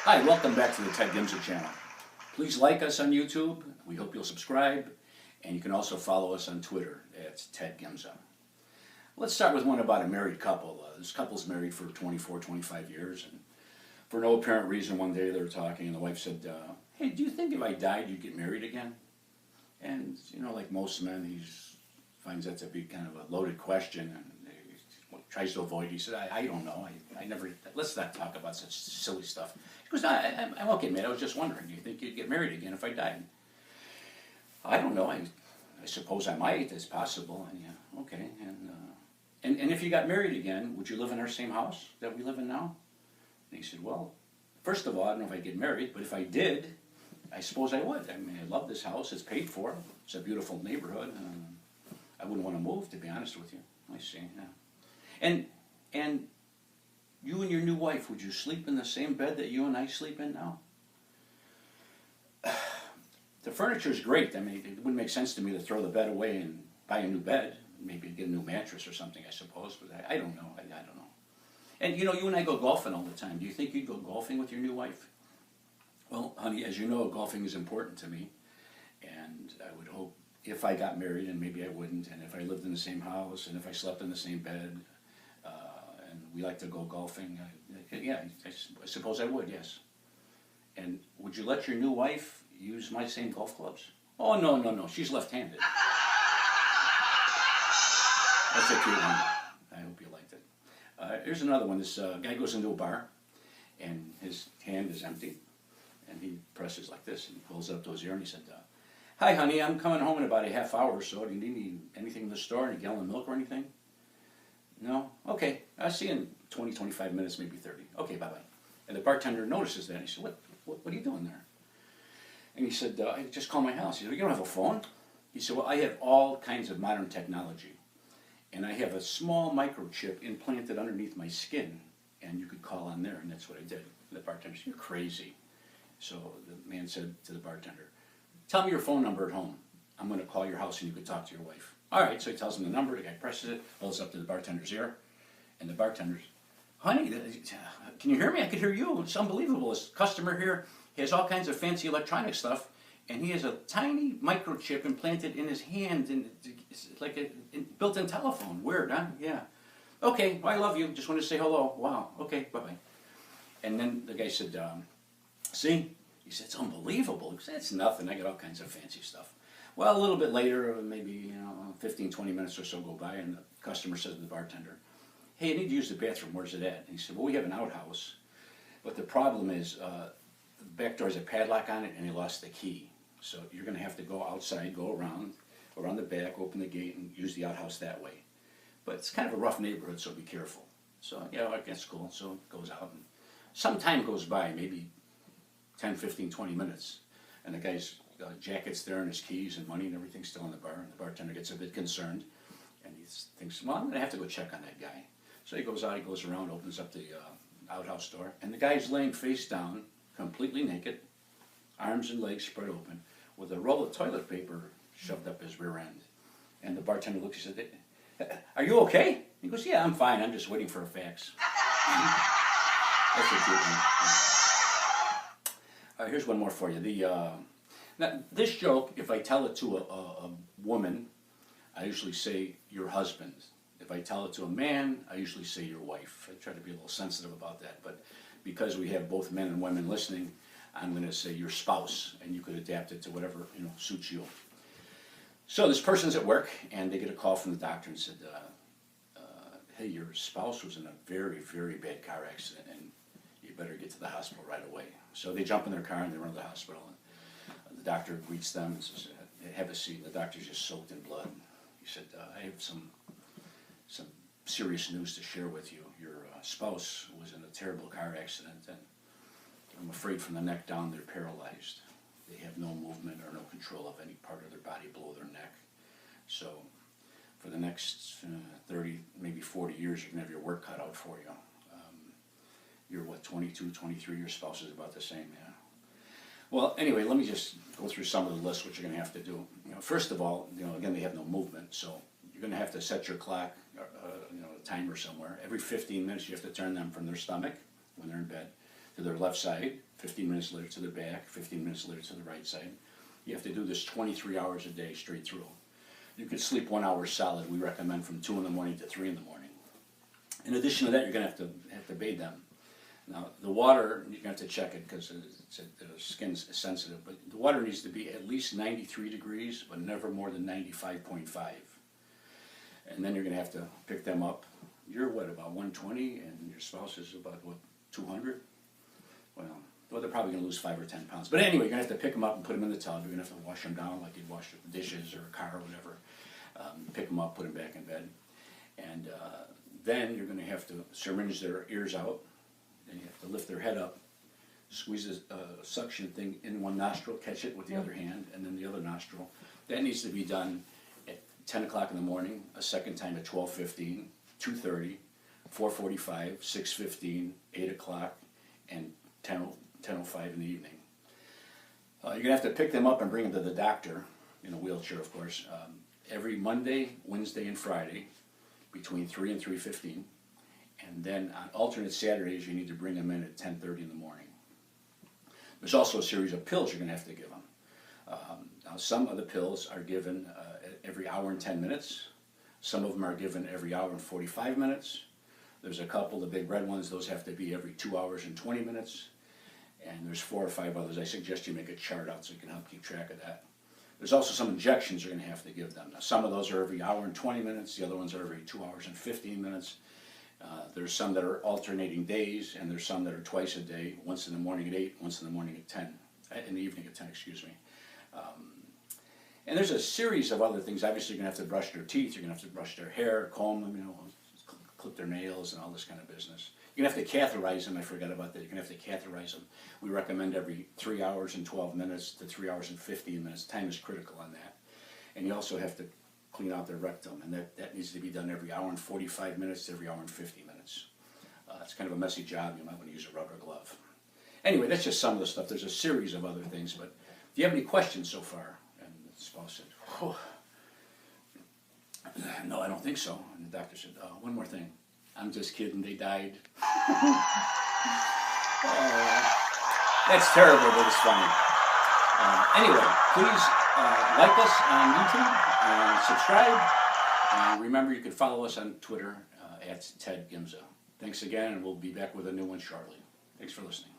Hi, welcome back to the Ted Gimza channel. Please like us on YouTube. We hope you'll subscribe. And you can also follow us on Twitter at Ted Gimza. Let's start with one about a married couple. This couple's married for 24, 25 years. And for no apparent reason, one day they were talking and the wife said, hey, do you think if I died you'd get married again? And, you know, like most men, he finds that to be kind of a loaded question. And he tries to avoid it. He said, I don't know. I never, let's not talk about such silly stuff. He goes, no, I'm okay, man. I was just wondering, do you think you'd get married again if I died? I don't know. I suppose I might. It's possible. And yeah, okay. And if you got married again, would you live in our same house that we live in now? And he said, well, first of all, I don't know if I'd get married, but if I did, I suppose I would. I mean, I love this house. It's paid for. It's a beautiful neighborhood. I wouldn't want to move, to be honest with you. I see. Yeah. And you and your new wife, would you sleep in the same bed that you and I sleep in now? The furniture is great. I mean, it wouldn't make sense to me to throw the bed away and buy a new bed. Maybe get a new mattress or something, I suppose. But I don't know. I don't know. And, you know, you and I go golfing all the time. Do you think you'd go golfing with your new wife? Well, honey, as you know, golfing is important to me. And I would hope if I got married, and maybe I wouldn't, and if I lived in the same house, and if I slept in the same bed, and we like to go golfing, yeah, I suppose I would, yes. And would you let your new wife use my same golf clubs? Oh, no, she's left-handed. That's a cute one. I hope you liked it. Here's another one. This guy goes into a bar, and his hand is empty, and he presses like this, and he pulls it up to his ear, and he said, hi, honey, I'm coming home in about a half hour or so. Do you need anything in the store, any gallon of milk or anything? No? Okay, I'll see you in 20, 25 minutes, maybe 30. Okay, bye-bye. And the bartender notices that, and he said, what are you doing there? And he said, I just called my house. He said, you don't have a phone? He said, well, I have all kinds of modern technology. And I have a small microchip implanted underneath my skin, and you could call on there, and that's what I did. And the bartender said, you're crazy. So the man said to the bartender, tell me your phone number at home. I'm going to call your house and you can talk to your wife. All right, so he tells him the number. The guy presses it, holds it up to the bartender's ear. And the bartender's, honey, can you hear me? I could hear you. It's unbelievable. This customer here, he has all kinds of fancy electronic stuff, and he has a tiny microchip implanted in his hand, and it's like a built-in telephone. Weird, huh? Yeah. Okay, well, I love you. Just wanted to say hello. Wow. Okay, bye-bye. And then the guy said, see? He said, it's unbelievable. He said, it's nothing. I got all kinds of fancy stuff. Well, a little bit later, maybe 15, 20 minutes or so go by, and the customer says to the bartender, hey, I need to use the bathroom. Where's it at? And he said, well, we have an outhouse. But the problem is the back door has a padlock on it, and he lost the key. So you're going to have to go outside, go around the back, open the gate, and use the outhouse that way. But it's kind of a rough neighborhood, so be careful. So, yeah, that's cool. So it goes out, and some time goes by, maybe 10, 15, 20 minutes, and the guy's jacket's there and his keys and money and everything's still in the bar, and the bartender gets a bit concerned, and he thinks, well, I'm going to have to go check on that guy. So he goes out, he goes around, opens up the outhouse door, and the guy's laying face down, completely naked, arms and legs spread open, with a roll of toilet paper shoved up his rear end. And the bartender looks, he said, are you okay? He goes, yeah, I'm fine, I'm just waiting for a fax. That's a good one. Here's one more for you. Now, this joke, if I tell it to a woman, I usually say your husband. If I tell it to a man, I usually say your wife. I try to be a little sensitive about that, but because we have both men and women listening, I'm going to say your spouse, and you could adapt it to whatever suits you. So this person's at work, and they get a call from the doctor and said, hey, your spouse was in a very, very bad car accident, and you better get to the hospital right away. So they jump in their car and they run to the hospital. And the doctor greets them and says, have a seat. And the doctor's just soaked in blood. He said, I have some serious news to share with you. Your spouse was in a terrible car accident, and I'm afraid from the neck down they're paralyzed. They have no movement or no control of any part of their body below their neck. So for the next 30, maybe 40 years, you're going to have your work cut out for you. You're, 22, 23, your spouse is about the same, yeah. Well, anyway, let me just go through some of the lists, what you're going to have to do. First of all, again, they have no movement, so you're going to have to set your clock, a timer somewhere. Every 15 minutes, you have to turn them from their stomach when they're in bed to their left side, 15 minutes later to their back, 15 minutes later to the right side. You have to do this 23 hours a day straight through. You could sleep 1 hour solid. We recommend from 2 in the morning to 3 in the morning. In addition to that, you're going to have to bathe them. Now, the water, you're going to have to check it because the skin's sensitive, but the water needs to be at least 93 degrees, but never more than 95.5. And then you're going to have to pick them up. You're what, about 120, and your spouse is about, what, 200? Well, they're probably going to lose 5 or 10 pounds. But anyway, you're going to have to pick them up and put them in the tub. You're going to have to wash them down like you'd wash the dishes or a car or whatever. Pick them up, put them back in bed. And then you're going to have to syringe their ears out. Then you have to lift their head up, squeeze a suction thing in one nostril, catch it with the other hand, and then the other nostril. That needs to be done at 10 o'clock in the morning, a second time at 12:15, 2:30, 4:45, 6:15, 8 o'clock, and 10:05 in the evening. You're going to have to pick them up and bring them to the doctor, in a wheelchair, of course, every Monday, Wednesday, and Friday between 3 and 3:15. And then on alternate Saturdays, you need to bring them in at 10:30 in the morning. There's also a series of pills you're going to have to give them. Now, some of the pills are given every hour and 10 minutes. Some of them are given every hour and 45 minutes. There's a couple, the big red ones, those have to be every 2 hours and 20 minutes. And there's 4 or 5 others. I suggest you make a chart out so you can help keep track of that. There's also some injections you're going to have to give them. Now, some of those are every hour and 20 minutes. The other ones are every 2 hours and 15 minutes. There's some that are alternating days, and there's some that are twice a day, once in the morning at 8, once in the morning at 10, in the evening at 10, excuse me. And there's a series of other things. Obviously, you're going to have to brush their teeth, you're going to have to brush their hair, comb them, clip their nails and all this kind of business. You're going to have to catheterize them, I forgot about that. You're going to have to catheterize them. We recommend every 3 hours and 12 minutes to 3 hours and 15 minutes. Time is critical on that. And you also have to clean out their rectum, and that needs to be done every hour and 45 minutes to every hour and 50 minutes. It's kind of a messy job. You might want to use a rubber glove. Anyway, that's just some of the stuff. There's a series of other things, but do you have any questions so far? And the spouse said, oh. No, I don't think so. And the doctor said, one more thing. I'm just kidding, they died. That's terrible, but it's funny. Anyway, please like us on YouTube and subscribe. And remember, you can follow us on Twitter at Ted Gimza. Thanks again, and we'll be back with a new one shortly. Thanks for listening.